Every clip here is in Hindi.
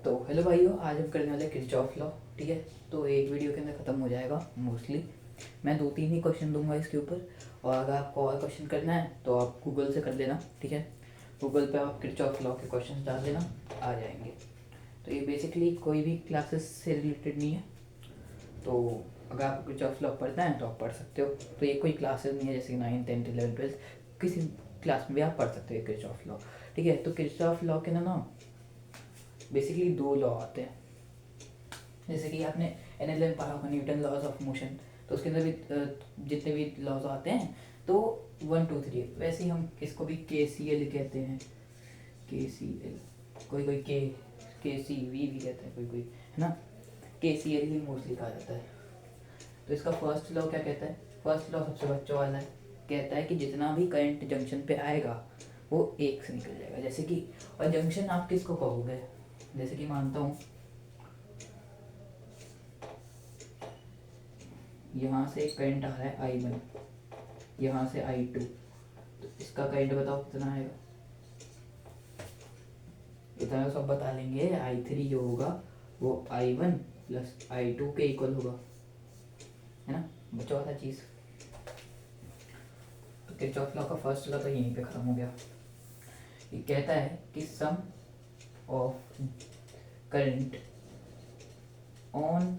तो हेलो भाइयों, आज हम करने वाले किरचॉफ लॉ। ठीक है, तो एक वीडियो के अंदर ख़त्म हो जाएगा मोस्टली। मैं 2-3 ही क्वेश्चन दूंगा इसके ऊपर, और अगर आपको और क्वेश्चन करना है तो आप गूगल से कर लेना। ठीक है, गूगल पे आप किरचॉफ लॉ के क्वेश्चन डाल देना, आ जाएंगे। तो ये बेसिकली कोई भी क्लासेस से रिलेटेड नहीं है, तो अगर आपको किरचॉफ लॉ पढ़ना है तो आप पढ़ सकते हो। तो ये कोई क्लासेस नहीं है, जैसे कि 9, 10, 11, 12 किसी क्लास में भी आप पढ़ सकते हो किरचॉफ लॉ। ठीक है, तो किरचॉफ लॉ के ना बेसिकली 2 लॉ आते हैं। जैसे कि आपने एनएलएम पढ़ा होगा, न्यूटन लॉज ऑफ मोशन, तो उसके अंदर भी जितने भी लॉज आते हैं तो 1, 2, 3, वैसे ही हम इसको भी KCL कहते हैं। KCL, कोई KCV भी कहते हैं, कोई है ना। KCL ही मोस्टली कहा जाता है। तो इसका फर्स्ट लॉ क्या कहता है? फर्स्ट लॉ सबसे बच्चों वाला है, कहता है कि जितना भी करंट जंक्शन पे आएगा वो एक से निकल जाएगा। जैसे कि, और जंक्शन आप किसको कहोगे? जैसे कि मानता हूँ यहाँ से एक करंट आ रहा है I1, यहाँ से I2, तो इसका करंट बताओ कितना आएगा? इतना तो सब बता लेंगे। I3 जो होगा वो I1 प्लस I2 के इक्वल होगा, है ना। बचा वाला चीज़। तो किरचॉफ लॉ का फर्स्ट लॉ तो यहीं पे खत्म हो गया। ये कहता है कि sum of current on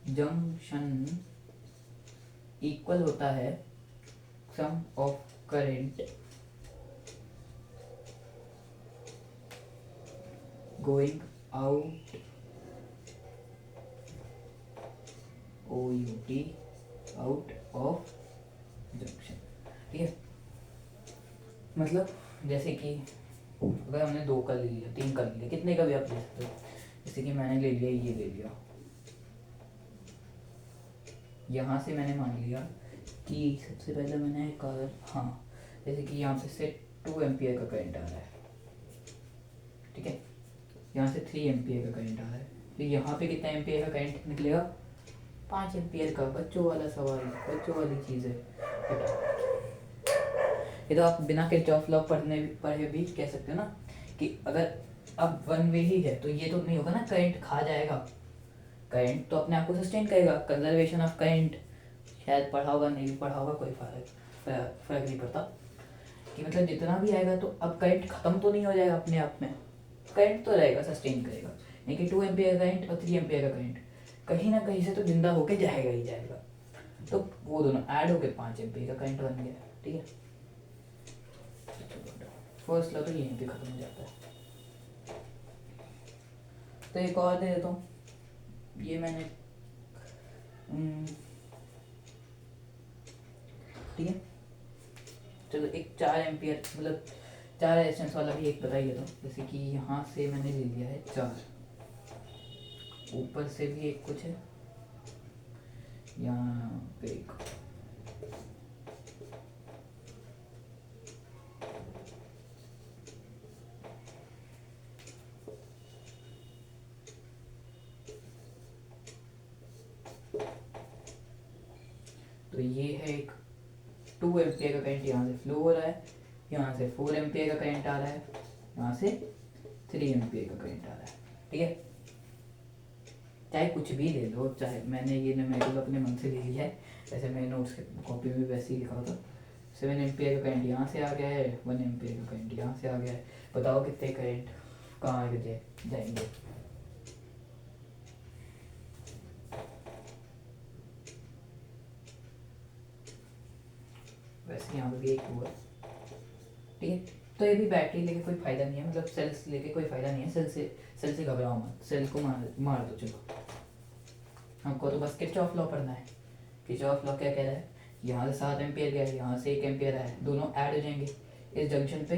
junction equal होता है sum of current going out OUT out of junction. ठीक है, मतलब जैसे कि अगर हमने 2 का ले लिया, 3 का ले लिया, कितने का भी आप ले सकते हो। जैसे कि मैंने ले लिया, ये ले लिया, यहाँ से मैंने मान लिया कि सबसे पहले मैंने कहा, हाँ, जैसे कि यहाँ से 2 एम्पियर का करंट आ रहा है। ठीक है, यहाँ से 3 एम्पियर का करंट आ रहा है, तो यहाँ पे कितना एम्पियर का करंट निकलेगा? 5 एम्पियर का। बच्चों वाला सवाल, बच्चों वाली चीज़ है बेटा। ये तो आप बिना किरचॉफ लॉ पढ़े भी कह सकते हो ना, कि अगर अब 1 वे ही है तो ये तो नहीं होगा ना, करंट खा जाएगा। करंट तो अपने आप को सस्टेन करेगा, कंजर्वेशन ऑफ करंट। शायद पढ़ा होगा, नहीं भी पढ़ा होगा, कोई फर्क नहीं पड़ता। कि मतलब जितना भी आएगा तो अब करंट खत्म तो नहीं हो जाएगा अपने आप में, करंट तो रहेगा, सस्टेन करेगा। यानी कि 2 एम्पियर का करंट और 3 एम्पियर का करंट कहीं ना कहीं से तो जिंदा होके जाएगा ही जाएगा। तो वो दोनों ऐड होके 5 एम्पियर का करंट बन गया। ठीक है, फर्स्ट लॉ तो यहीं पे खत्म हो जाता है। तो एक और दे देता हूँ, ये मैंने ठीक है, चलो एक 4 एम्पियर मतलब 4 रेजिस्टेंस वाला भी एक बता ही देता हूँ। जैसे कि यहाँ से मैंने ले लिया है 4, ऊपर से भी एक कुछ है, यहाँ पे एक, तो ये है एक 2 एम्पियर का करंट यहाँ से फ्लो हो रहा है, यहाँ से 4 एम्पियर का करंट आ रहा है, यहाँ से 3 एम्पियर का करंट आ रहा है। ठीक है, चाहे कुछ भी ले लो, चाहे मैंने ये न्यूमेरिकल अपने मन से ले लिया है, वैसे मैंने नोट्स के कॉपी में वैसे ही लिखा होता। 7 एम्पियर का करंट यहाँ से आ गया है, 1 एम्पियर का करंट यहाँ से आ गया है। बताओ कितने करंट कहाँ जाएंगे? वैसे यहाँ पे भी एक हुआ। ठीक है, तो ये भी बैटरी लेके कोई फ़ायदा नहीं है, मतलब सेल्स लेके कोई फ़ायदा नहीं है। सेल से घबराओ मत, सेल को मार दो। चलो, हमको तो बस किरचॉफ लॉ पढ़ना है। किरचॉफ लॉ क्या कह रहा है? यहाँ से 7 एम्पियर गया है, यहाँ से 1 एम्पियर आया है, दोनों ऐड हो जाएंगे इस जंक्शन पे।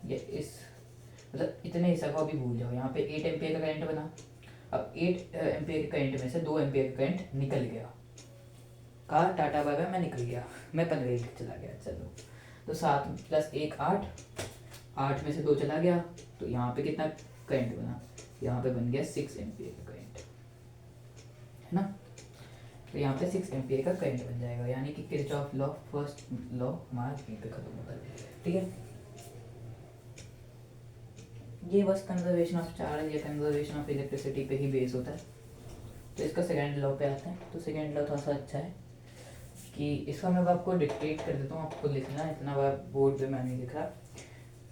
ये इस मतलब इतने हिस्सा को अभी भूल जाओ। यहाँ पे 8 एम्पियर का करंट बना, अब 8 एम्पियर के करंट में से 2 एम्पियर का करंट निकल गया। कहा टाटा बाय बाय, मैं निकल गया, मैं पनवेल चला गया। चलो, तो 7 प्लस 1 8, 8 में से 2 चला गया, तो यहाँ पे कितना करंट बना? यहाँ पे बन गया 6 एम्पियर का करंट, है ना। तो यहाँ पे 6 एम्पियर का करंट बन जाएगा, यानी कि किरचॉफ लॉ फर्स्ट लॉ हमारा यहीं पे खत्म होता है। ठीक है, ये बस कंजर्वेशन ऑफ चार्ज या कंजर्वेशन ऑफ इलेक्ट्रिसिटी पे ही बेस होता है। तो इसका सेकेंड लॉ पे आते हैं। तो सेकेंड लॉ थोड़ा सा अच्छा है कि इसका मैं आपको डिक्टेट कर देता हूँ, आपको लिखना है, इतना बार बोर्ड पे मैं नहीं लिख रहा।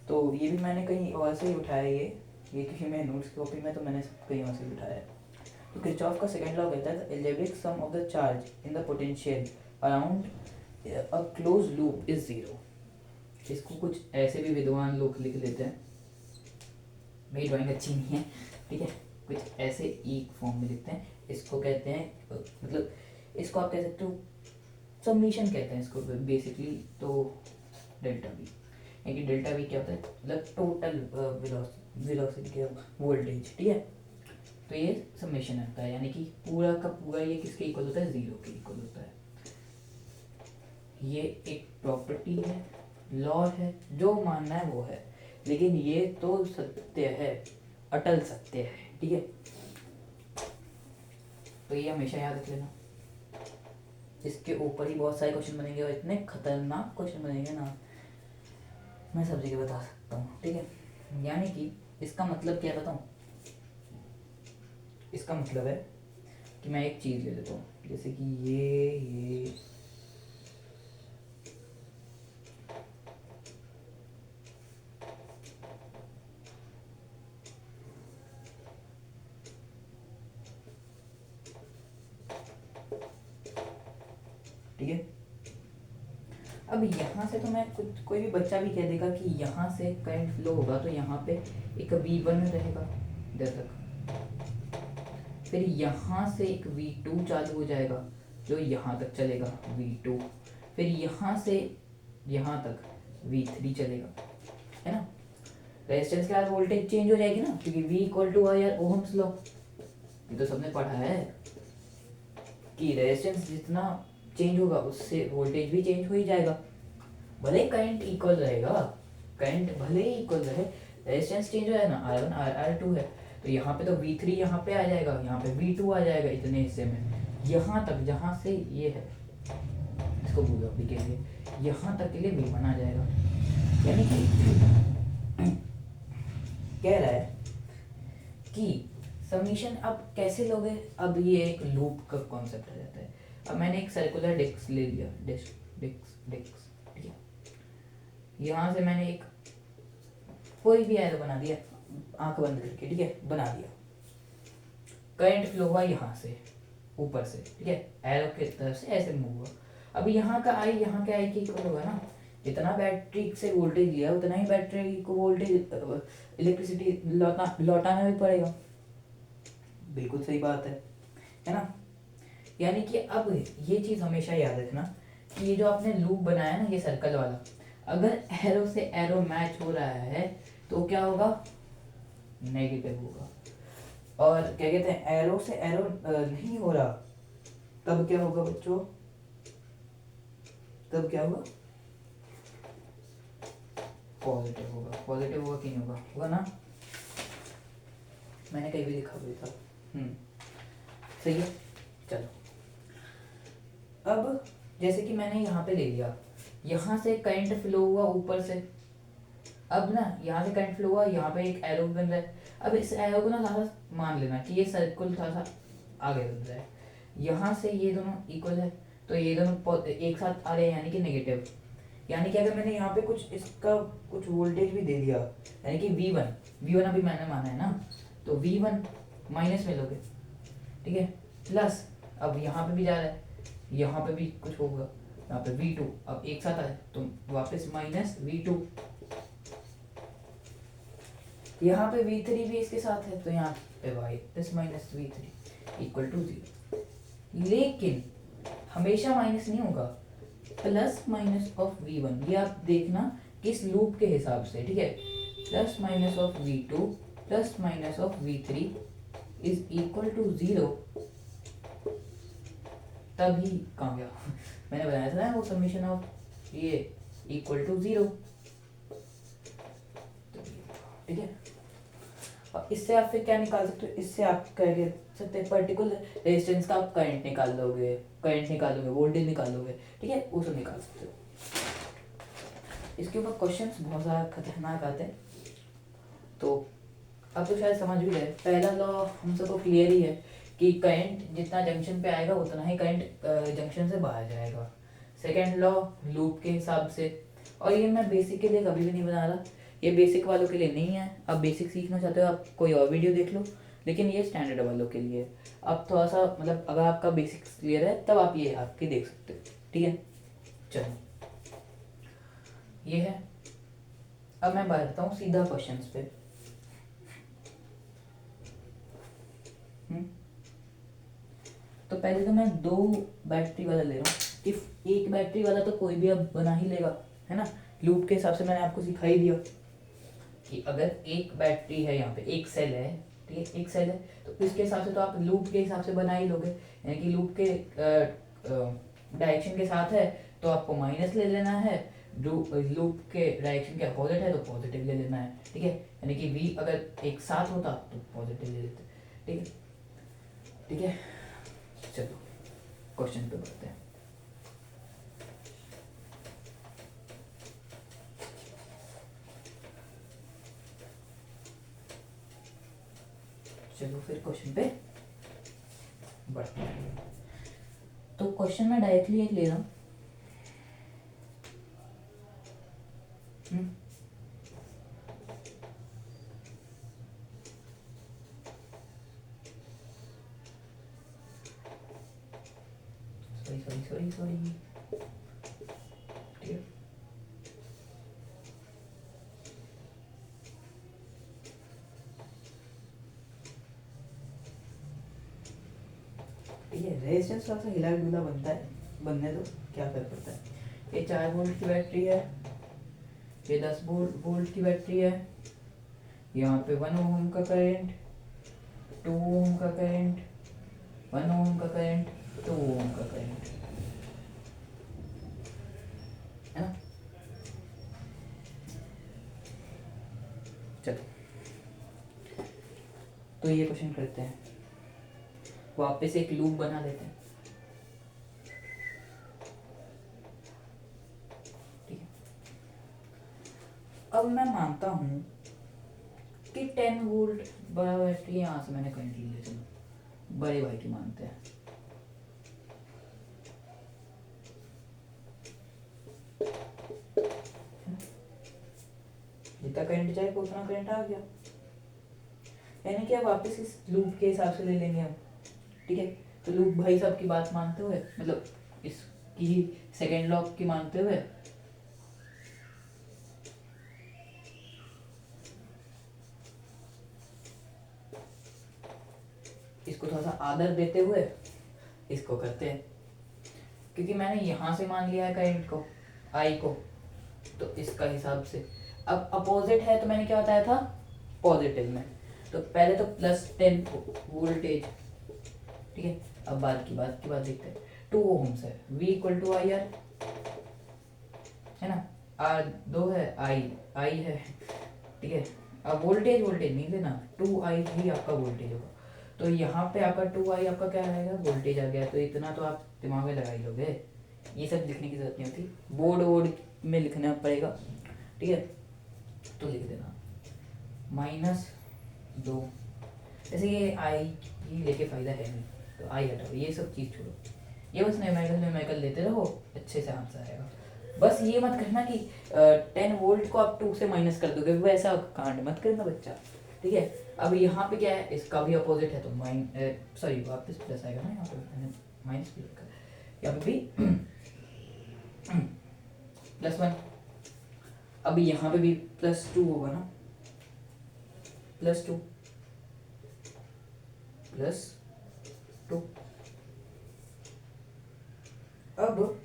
तो ये भी मैंने कहीं और से ही उठाया, ये किसी में नोट्स कॉपी में, तो मैंने कहीं और से ही उठाया है। तो किरचॉफ का सेकेंड लॉ कहता है algebraic sum of the charge in the potential around a close loop is zero. इसको कुछ ऐसे भी विद्वान लोग लिख लेते हैं, मेरी ड्राइंग अच्छी नहीं है, ठीक है, कुछ ऐसे एक फॉर्म में लिखते हैं। इसको कहते हैं, मतलब इसको आप कह सकते हो समीशन कहते हैं इसको बेसिकली। तो डेल्टा वी, यानी डेल्टा वी क्या होता है, मतलब टोटल वेलोसिटी क्या वोल्टेज, ठीक है। तो ये समेशन आता है, यानी कि पूरा का पूरा ये किसके इक्वल होता है, जीरो के इक्वल होता है। ये एक प्रॉपर्टी है, लॉ है, जो मानना है वो है, लेकिन ये तो सत्य है, अटल सत्य है, ठीक है। तो ये हमेशा याद रख लेना। इसके ऊपर ही बहुत सारे क्वेश्चन बनेंगे और इतने खतरनाक क्वेश्चन बनेंगे ना, मैं सब जगह बता सकता हूँ, ठीक है। यानी कि इसका मतलब क्या बताऊँ, इसका मतलब है कि मैं एक चीज़ ले लेता हूँ, जैसे कि ये ठीक है। अब यहाँ से तो मैं कुछ कोई भी बच्चा भी कह देगा कि यहाँ से करंट फ्लो होगा तो यहाँ पे एक V1 रहेगा इधर तक, फिर यहाँ से एक V2 चालू हो जाएगा जो यहाँ तक चलेगा V2, फिर यहाँ से यहाँ तक V3 चलेगा, है ना। रेजिस्टेंस के बाद वोल्टेज चेंज हो जाएगी ना, क्योंकि V equal to I R ohm's law, ये तो सबने पढ़ा है कि रेजिस्टेंस जितना चेंज होगा उससे वोल्टेज भी चेंज हो ही जाएगा। भले करंट इक्वल रहेगा, करंट भले ही इक्वल रहे, रेजिस्टेंस चेंज हो जाए ना, R1 R2 है तो यहाँ पे तो V3 यहाँ पे आ जाएगा, यहाँ पे V2 आ जाएगा इतने हिस्से में, यहाँ तक जहाँ से ये है इसको भूलो अभी के लिए, यहाँ तक के लिए V1 आ जाएगा। यानी कि कह रहा है कि समीशन अब कैसे लोगे, अब ये एक लूप का कॉन्सेप्ट आ जाता है। अब मैंने एक सर्कुलर डिस्क ले लिया, डिस्क ठीक है, यहाँ से मैंने एक कोई भी एरो बना दिया, आंख बंद करके, ठीक है, बना दिया। करंट फ्लो हुआ यहाँ से ऊपर से, ठीक है, एरो की तरफ से ऐसे मूव हुआ। अब यहाँ का आई यहाँ के आई की इक्वल होगा ना, जितना बैटरी से वोल्टेज लिया उतना ही बैटरी को वोल्टेज इलेक्ट्रिसिटी लौटाना भी पड़ेगा। बिल्कुल सही बात है ना। यानी कि अब ये चीज़ हमेशा याद रखना कि ये जो आपने लूप बनाया ना, ये सर्कल वाला, अगर एरो से एरो मैच हो रहा है तो क्या होगा, नेगेटिव होगा। और क्या कहते हैं, एरो से एरो नहीं हो रहा तब क्या होगा बच्चों, तब क्या होगा, पॉजिटिव होगा। पॉजिटिव होगा कि नहीं होगा, होगा ना, मैंने कहीं भी लिखा हुआ था। सही है। चलो अब जैसे कि मैंने यहाँ पे ले लिया, यहाँ से करंट फ्लो हुआ ऊपर से, अब ना यहाँ से करंट फ्लो हुआ, यहाँ पे एक एरो बन रहा है। अब इस एरो को ना थोड़ा सा मान लेना कि ये सर्कल थोड़ा सा आगे बन रहा है, यहाँ से ये दोनों इक्वल है तो ये दोनों एक साथ आ रहे हैं, यानी कि नेगेटिव। यानी कि अगर मैंने यहाँ पे कुछ इसका कुछ वोल्टेज भी दे दिया, यानी कि V1 अभी मैंने माना है ना, तो V1 माइनस में लोगे, ठीक है, प्लस अब यहाँ पे भी जा रहा है, यहाँ पे भी कुछ होगा, यहाँ पे V2 अब एक साथ आए तो वापस माइनस V2, यहाँ पे V3 भी इसके साथ है तो यहाँ पे वापस माइनस V3 इक्वल टू 0। लेकिन हमेशा माइनस नहीं होगा, प्लस माइनस ऑफ V1, ये आप देखना किस लूप के हिसाब से, ठीक है, plus minus of V2 plus minus of V3 is equal to 0, तभी कहाँ गया मैंने बनाया था ना वो समीशन ऑफ ये इक्वल टू 0, ठीक है। और इससे आप फिर क्या निकाल सकते हो, इससे आप कह सकते हैं पर्टिकुलर रेजिस्टेंस का आप करंट निकालोगे, वोल्टेज निकालोगे, ठीक है, वो सब निकाल सकते हो। इसके ऊपर क्वेश्चंस बहुत ज़्यादा खतरनाक आते हैं, तो अब तो शायद समझ भी गए। पहला लॉ हम सबको क्लियर ही है कि करंट जितना जंक्शन पे आएगा उतना ही करंट जंक्शन से बाहर जाएगा। सेकेंड लॉ लूप के हिसाब से, और ये मैं बेसिक के लिए कभी भी नहीं बना रहा, ये बेसिक वालों के लिए नहीं है। आप बेसिक सीखना चाहते हो आप कोई और वीडियो देख लो, लेकिन ये स्टैंडर्ड वालों के लिए। अब थोड़ा सा मतलब अगर आपका बेसिक क्लियर है तब आप ये आपके देख सकते हो, ठीक है। चलो ये है। अब मैं बढ़ता हूँ सीधा क्वेश्चंस पे। तो पहले तो मैं 2 बैटरी वाला ले रहा हूँ। इफ एक बैटरी वाला तो कोई भी अब बना ही लेगा, है ना। लूप के हिसाब से मैंने आपको सिखा ही दिया कि अगर एक बैटरी है, यहाँ पे एक सेल है, ठीक है, एक सेल है, तो इसके हिसाब से तो आप लूप के हिसाब से बना ही लोगे। यानी कि लूप के डायरेक्शन के साथ है तो आपको माइनस ले लेना है, लूप के डायरेक्शन के अपोजिट है तो पॉजिटिव ले लेना है, ठीक है। यानी कि v अगर एक साथ होता तो पॉजिटिव ले लेते, ठीक है, ठीक है। चलो क्वेश्चन पे बढ़ते हैं। चलो फिर क्वेश्चन पे बढ़ते हैं। तो क्वेश्चन में डायरेक्टली एक ले रहा हूँ। सॉरी ठीक है। ठीक है, रेजिस्टेंस थोड़ा सा हिला डुला बनता है, बनने दो, क्या फर्क पड़ता है। ये 4 वोल्ट की बैटरी है, ये 10 वोल्ट की बैटरी है, यहाँ पे 1 ओम का करंट, 2 ओम का करंट, 1 ओम का करंट, 2 ओम का करंट, है ना। चलो तो ये क्वेश्चन करते हैं, वापस एक लूप बना लेते हैं, ठीक है। अब मैं मानता हूं कि 10 वोल्ट बड़ा बैटरी, यहाँ से मैंने करंट लिया, चलो बड़े भाई की मानते हैं। जितना करंट जाएगा उतना करंट आ गया, यानी कि अब वापस इस लूप के हिसाब से ले लेंगे हम, ठीक है। तो लूप भाई साहब की बात मानते हुए, मतलब इसकी सेकेंड लॉ की मानते हुए, इसको थोड़ा सा आदर देते हुए इसको करते हैं, क्योंकि मैंने यहाँ से मान लिया है करंट को, आई को, तो इसका हिसाब से अब अपोजिट है तो मैंने क्या बताया था, पॉजिटिव में। तो पहले तो +10 वोल्टेज, ठीक है। अब बात की बात देखते हैं। 2 ओम्स है, V = IR, है ना। R 2 है, I है, ठीक है। अब वोल्टेज नहीं लेना, 2I ही आपका वोल्टेज होगा। तो यहाँ पे आपका 2I आपका क्या आएगा, वोल्टेज आ गया। तो इतना तो आप दिमाग में लगा ही लोगे, ये सब लिखने की जरूरत नहीं होती, बोर्ड में लिखना पड़ेगा, ठीक है। तो लिख देना -2, जैसे ये आई ही लेके फायदा है नहीं, तो आई हटाओ, ये सब चीज़ छोड़ो, ये बस न्यूमेरिकल लेते रहो, अच्छे से आंसर आएगा। बस ये मत करना कि 10 वोल्ट को आप 2 से माइनस कर दोगे, वो ऐसा कांड मत करना बच्चा, ठीक है। अब यहाँ पे क्या है, इसका भी अपोजिट है तो वापस प्लस आएगा ना, यहाँ पे मैंने माइनस भी लिखा, यहाँ पे भी +1। अब यहाँ पे भी +2 होगा ना, +2 +2। अब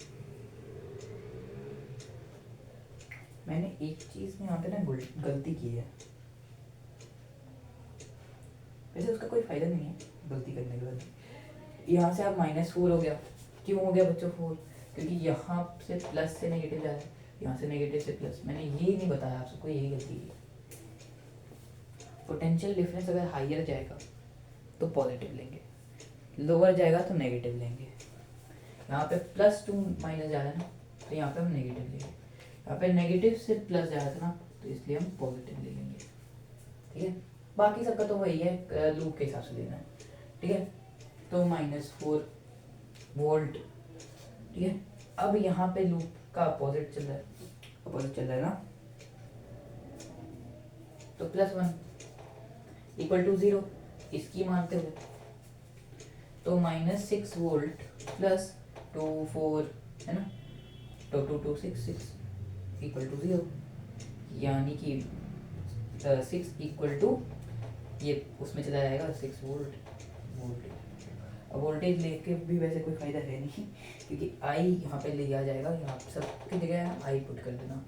मैंने एक चीज में यहाँ पे ना गलती की है, वैसे उसका कोई फायदा नहीं है गलती करने के बाद। यहाँ से आप -4 हो गया, क्यों हो गया बच्चों 4, क्योंकि यहाँ से प्लस से नेगेटिव जा रहा है, यहाँ से नेगेटिव से प्लस, मैंने ये नहीं बताया आप सबको, यही गलती की। पोटेंशियल डिफरेंस अगर हाइयर जाएगा तो पॉजिटिव लेंगे, लोअर जाएगा तो नेगेटिव लेंगे। यहाँ पे +2 माइनस जा रहा है ना, तो यहाँ पे हम नेगेटिव लेंगे। यहाँ पे नेगेटिव से प्लस जा रहा था ना, तो इसलिए हम पॉजिटिव ले लेंगे, ठीक है। बाकी सबका तो वही है, लूप के हिसाब से लेना है, ठीक है। तो -4 वोल्ट, ठीक है। अब यहाँ पे लूप का अपोजिट चल रहा है, अपोजिट चल रहा है ना, तो +1 = 0 इसकी मानते हुए, तो -6 वोल्ट प्लस 2 4 है ना, तो 2266 = 0, यानी कि 6 = ये उसमें चला जाएगा 6 वोल्ट वोल्टेज। अब वोल्टेज लेके भी वैसे कोई फ़ायदा है नहीं, क्योंकि आई यहाँ पे ले आ जाएगा, यहाँ सबकी जगह आई पुट कर देना,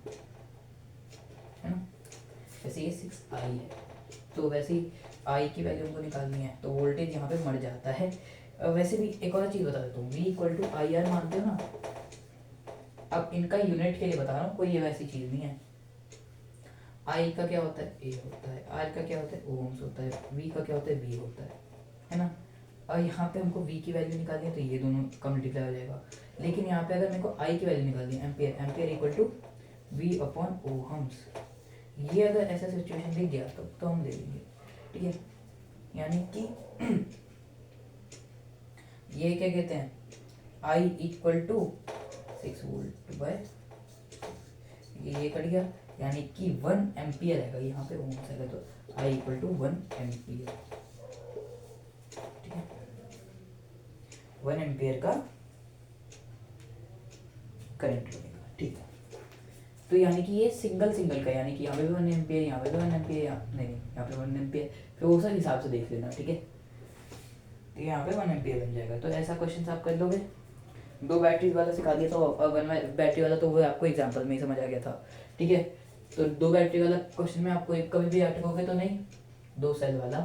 है ना। वैसे ये 6i है, तो वैसे ही आई की वैल्यू हमको निकालनी है, तो वोल्टेज यहाँ पे मर जाता है। वैसे भी एक और चीज़ बता देता हूँ, V = IR मानते हो ना। अब इनका यूनिट के लिए बता रहा हूँ, कोई ये वैसी चीज़ नहीं है। I का क्या होता है, A होता है, R का क्या होता है, ओम्स होता है, V का क्या होता है, V होता है ना। और यहाँ पे हमको V की वैल्यू निकालनी है, तो ये दोनों का मल्टीप्लाई हो जाएगा। लेकिन यहाँ पे अगर मेरे को I की वैल्यू निकालनी है, एम्पियर, एम्पियर = V/ओहम्स, ये अगर ऐसा सिचुएशन दिख गया तो हम ले लेंगे, ठीक है। यानी कि ये क्या कहते हैं, I = 6 वोल्ट बाय ये कट गया, यानी कि 1 एम्पियर आएगा, यहाँ पे ओम्स आएगा, तो I = 1 एम्पियर, ठीक है। 1 एम्पियर का करंट बनेगा, ठीक है। तो यानी कि ये सिंगल का, यानी कि यहाँ पे भी 1 एम्पियर, यहाँ पे भी 1 एम्पियर, नहीं यहाँ पे 1 एम्पियर, फिर वो सब हिसाब से देख लेना, ठीक है। तो यहाँ पे 1 एम्पियर बन जाएगा। तो ऐसा क्वेश्चन आप कर लोगे। 2 बैटरीज वाला सिखा दिया, तो 1 बैटरी वाला तो वो आपको एग्जाम्पल में ही समझ आ गया था, ठीक है। तो 2 बैटरी वाला क्वेश्चन में आपको एक कभी भी अटकोगे तो नहीं, 2 सेल वाला।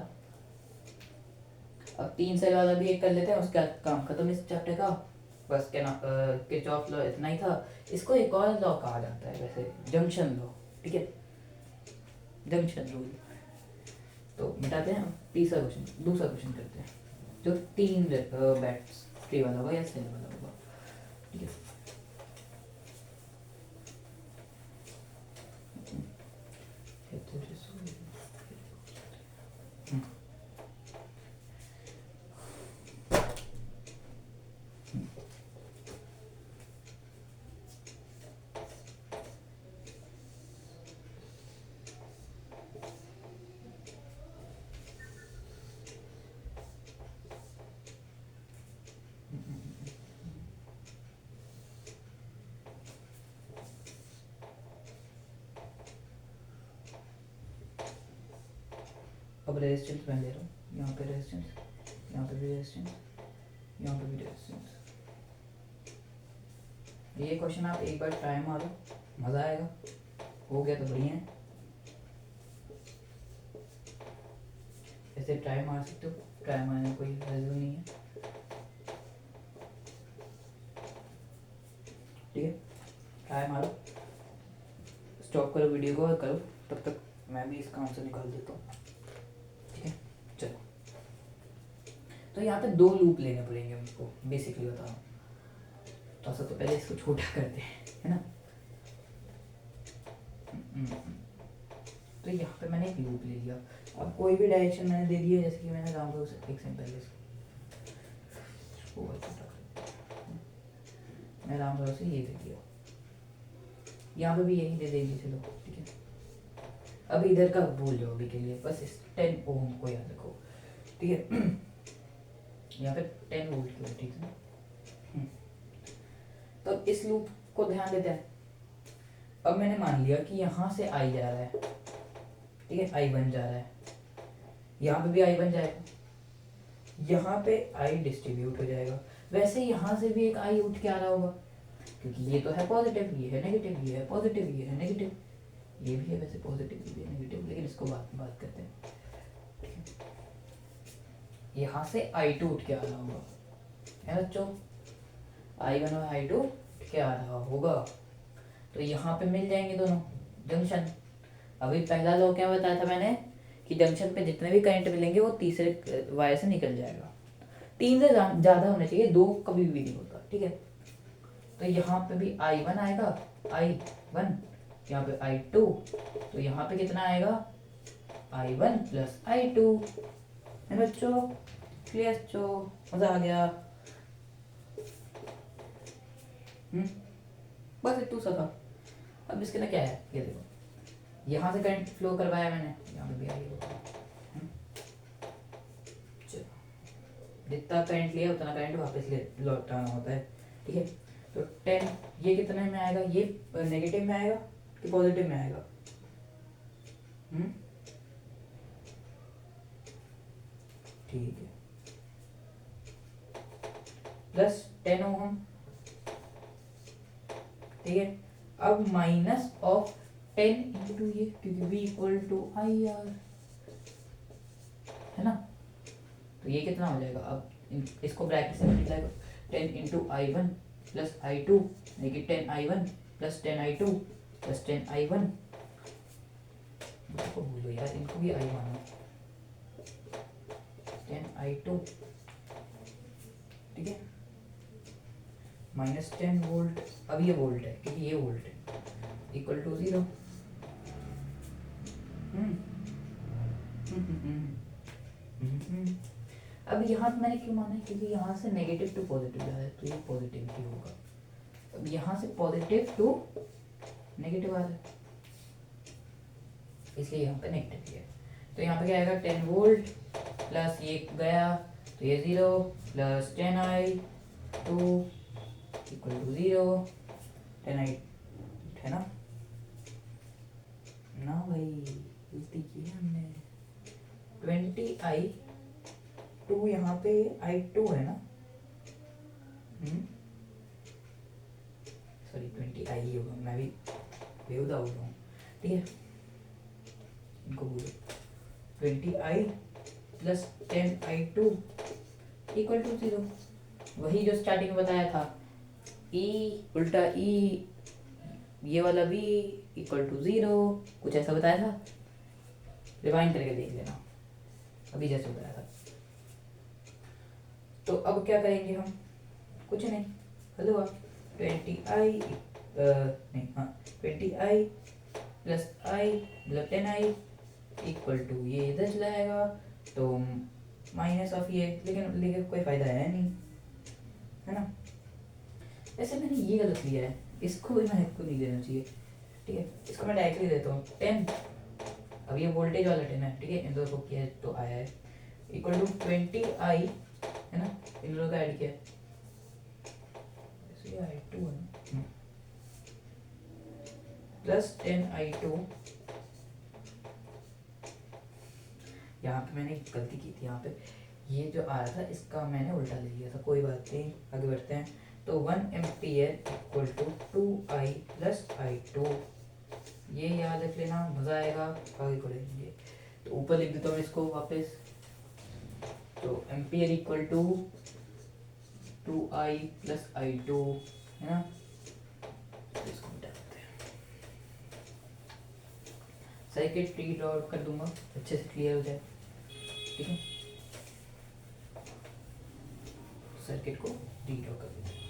अब 3 सेल वाला भी एक कर लेते हैं, उसके बाद काम खत्म इस चैप्टर का। बस क्या ना, किरचॉफ लॉ इतना ही था। इसको एक और लॉ कहा जाता है वैसे, जंक्शन लॉ, ठीक है, जंक्शन रूल। तो मिटाते हैं, दूसरा क्वेश्चन करते हैं, जो 3 बैटरी वाला होगा या सेल वाला होगा, ठीक है। अब रेजिस्टेंस मैं ले रहा हूँ, यहाँ पे रेजिस्टेंस, यहाँ पे भी रेजिस्टेंस, यहाँ पे भी रेजिस्टेंस। ये क्वेश्चन आप एक बार ट्राई मारो, मज़ा आएगा। हो गया तो बढ़िया है, ऐसे ट्राई मार सकते हो, ट्राई मारने में कोई वैल्यू नहीं है, ठीक है। ट्राई मारो, स्टॉप करो वीडियो को और करो, तब तक मैं भी इसका आंसर निकाल देता हूँ, ठीक है। चलो, तो यहाँ पे 2 लूप लेने पड़ेंगे हमको, बेसिकली बता रहा हूँ। तो सबसे पहले इसको छोटा करते हैं, है ना। तो यहाँ पे मैंने एक लूप ले लिया। अब कोई भी डायरेक्शन मैंने दे दिया, जैसे कि मैंने राउंड से एक सेकंड पहले मैं राउंड से ये दे दिया, यहाँ पे भी यही दे देंगे, चलो ठीक है। अब इधर का भूल जाओ अभी के लिए, बस इस 10 ओम को याद रखो, ठीक है। यहाँ पे 10 वोल्ट की है, ठीक है। तो इस लूप को ध्यान देते हैं। अब मैंने मान लिया कि यहाँ से आई जा रहा है, ठीक है, आई बन जा रहा है, यहाँ पे भी आई बन जाएगा, यहाँ पे आई डिस्ट्रीब्यूट हो जाएगा। वैसे यहाँ से भी एक आई उठ के आ रहा होगा, क्योंकि ये तो है पॉजिटिव, ये है नेगेटिव, ये है पॉजिटिव, ये है नेगेटिव, ये भी है वैसे पॉजिटिव, ये भी है नेगेटिव, लेकिन इसको बात करते हैं, ठीक है। यहाँ से I2 उठ के आ रहा होगा, है बच्चों, I1 और I2 उठ के आ रहा होगा, तो यहाँ पे मिल जाएंगे दोनों जंक्शन। अभी पहला लॉ क्या बताया था मैंने, कि जंक्शन पे जितने भी करंट मिलेंगे वो तीसरे वायर से निकल जाएगा। 3 से ज़्यादा होने चाहिए, 2 कभी भी नहीं होता, ठीक है। तो यहाँ पे भी I1 आएगा, I1, यहाँ पे I2, तो यहाँ पे कितना आएगा, I1 प्लस I2 है बच्चों। क्लियर बच्चों, मजा आ गया। बस इतना सा था। अब इसके ना क्या है, ये देखो यहाँ से करंट फ्लो करवाया मैंने, यहाँ पे भी आई होगा। जितना करंट लिया उतना करंट वापस लौटाना होता है, ठीक है। तो 10 ये कितने में आएगा, ये नेगेटिव में आएगा कि पॉजिटिव में आएगा? ठीक है, प्लस 10 ओम, ठीक है। अब माइनस ऑफ 10 इंटू ये, क्योंकि V equal to I R है ना। तो ये कितना हो जाएगा, अब इसको ब्रैकेट से मल्टीप्लाई करो, 10 into I one plus I two, देखिए 10 I one plus 10 I two plus 10 I one. इनको भूलो यार, इनको भी आई मानो, 10 आई टू, ठीक है, माइनस 10 वोल्ट। अब ये वोल्ट है क्योंकि ये वोल्ट है, इक्वल टू 0। अब यहाँ मैंने क्यों माना है, क्योंकि यहाँ से नेगेटिव टू पॉजिटिव जा रहा है, तो ये पॉजिटिव ही होगा। अब यहाँ से पॉजिटिव टू नेगेटिव आ रहा है, इसलिए यहाँ पे नेगेटिव ही है। तो यहाँ पे क्या आएगा, 10 वोल्ट प्लस ये गया तो ये 0 plus 10 I two equal to 0, 10 I है ना। ना भाई गलती की है हमने, 20 आई टू, यहाँ पे आई टू है ना, सॉरी 20 आई ही होगा, मैं भी बेहुदा हो रहा हूँ, ठीक है। इनको बोलो 20 I plus 10 I two equal to 0, वही जो स्टार्टिंग में बताया था, E उल्टा E ये वाला भी इक्वल टू 0, कुछ ऐसा बताया था, रिवाइंड करके देख लेना, अभी जैसे बताया था। तो अब क्या करेंगे हम, कुछ नहीं, हेलो आप 20 आई नहीं हाँ 20 आई प्लस आई मतलब 10 आई इक्वल टू ये इधर चला जाएगा तो माइनस ऑफ ये, लेकिन कोई फायदा है नहीं, है ना। वैसे मैंने ये गलत लिया है, इसको भी मैं को नहीं देना चाहिए, ठीक है। इसको मैं डायरेक्टली देता हूँ 10, अब ये वोल्टेज वाला 10 है, ठीक है, इन दोनों को किया तो आया है इक्वल टू 20 आई है ना, इन दोनों का ऐड किया आई टू है प्लस 10 आई टू। यहाँ पे मैंने गलती की थी, यहाँ पे ये जो आ रहा था इसका मैंने उल्टा ले लिया था, कोई बात नहीं, आगे बढ़ते हैं। तो 1 ampere equal to 2 I plus I two, ये याद रख लेना, मजा आएगा आगे करेंगे। तो ऊपर लिख देता हूँ इसको वापस, तो ampere equal to 2 I plus I two है ना। इसको मिटाते हैं, सर्किट टी ड्रॉ कर दूंगा अच्छे से क्लियर हो जाए, ठीक है। सर्किट को टी ड्रॉ कर देते हैं,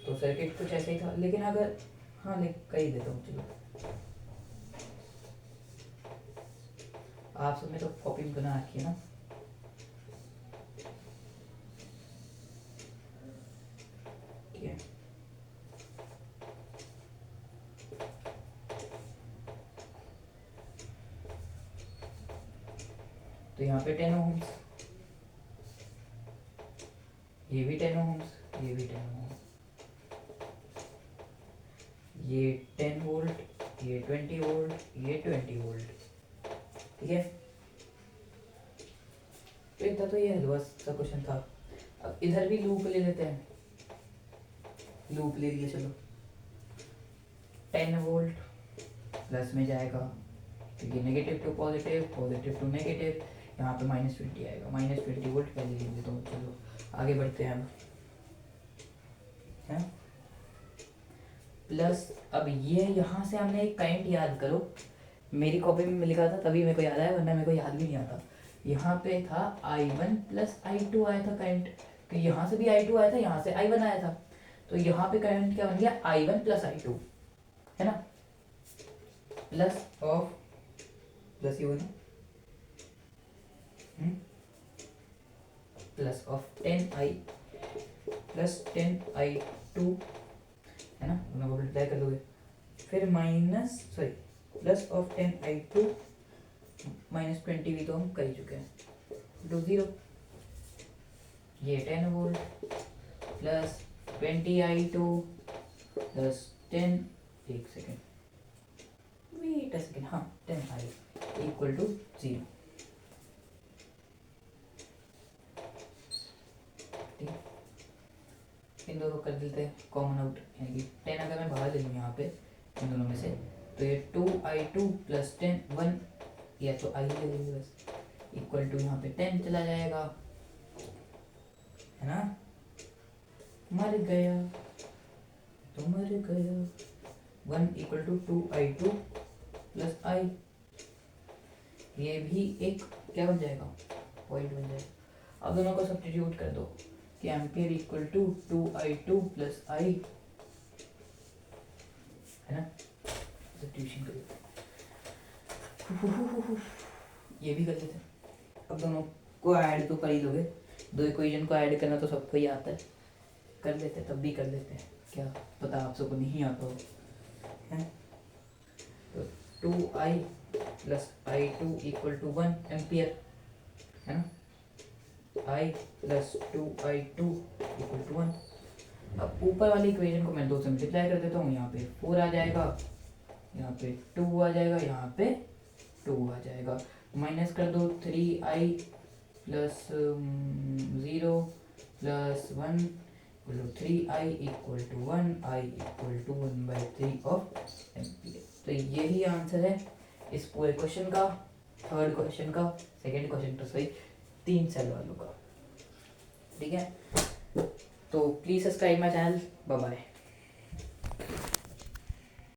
तो सर्किट कुछ ऐसे ही था, लेकिन अगर हाँ लिख कर ही देता हूँ, चलो आप सब में तो कॉपी बना रखी है ना। ठीक है, तो यहाँ पे 10 ओम्स, ये भी 10 ओम्स, ये भी 10 ओम्स, ये 10 वोल्ट, ये 20 वोल्ट, ये 20 वोल्ट, ठीक है। तो इतना तो ये हलवा सा क्वेश्चन था। अब इधर भी लूप ले लेते हैं, लूप ले लिए, चलो 10 वोल्ट प्लस में जाएगा क्योंकि negative to positive, positive to negative, यहाँ पे -20 आएगा, -20 वोल्ट पहले ले लेता हूँ। चलो आगे बढ़ते हैं अब, है प्लस। अब ये यहाँ से हमने एक करंट याद करो, मेरी कॉपी में लिखा था तभी मेरे को याद आया, वरना मेरे को याद भी नहीं आता। यहाँ पे था I1 प्लस I2 आया था करंट, तो यहाँ से भी I2 आया था, यहाँ से I1 आया था, तो यहाँ पे करंट क्या बन गया, I1 प्लस I2 है ना, प्लस ऑफ प्लस ये हुआ ना, plus of 10i plus 10i2 है ना, दोनों को मल्टीप्लाई कर दोगे, फिर minus sorry plus of 10i2 minus 20 भी तो हम कर ही चुके हैं, टू 0, ये 10 वोल्ट प्लस 20i2 प्लस 10, एक सेकेंड वेट अ सेकेंड, हाँ 10i इक्वल टू 0। ठीक, इन दोनों कर देते हैं कॉमन आउट, यानी कि 10 अगर मैं बाहर ले लूँ यहाँ पे इन दोनों में से, तो ये 2i2 प्लस 10 1, या तो आई ले लेंगे बस, इक्वल टू यहाँ पे 10 चला जाएगा, है ना, मर गया तो मर गया, 1 equal to 2i2 plus i, ये भी एक क्या बन जाएगा, पॉइंट बन जाएगा। अब दोनों को सब्स्टिट्यूट कर दो कि ampere equal to 2i2 plus i, है ना, सब्स्टिट्यूशन कर दो, ये भी कर देते हैं। अब दोनों को ऐड तो कर ही दोगे, दो इक्वेशन को ऐड करना तो सबको ही आता है, कर लेते हैं, तब भी कर लेते हैं, क्या पता आप सबको नहीं आता हो, है। तो 2i plus i2 equal to 1 ampere, है ना, i plus 2i2 equal to 1। अब ऊपर वाली इक्वेशन को मैं 2 से मल्टीप्लाई कर देता हूँ, यहाँ पे 4 आ जाएगा, यहाँ पे 2 आ जाएगा, यहाँ पे 2 आ जाएगा, माइनस कर दो 3i plus 0 plus 1 equal to 3i equal to 1, i equal to 1/3 of ampere. तो यही आंसर है इस पूरे क्वेश्चन का, थर्ड क्वेश्चन का, सेकंड क्वेश्चन तो सही, 3 सेल वालों का। ठीक है, तो please subscribe my channel, bye bye.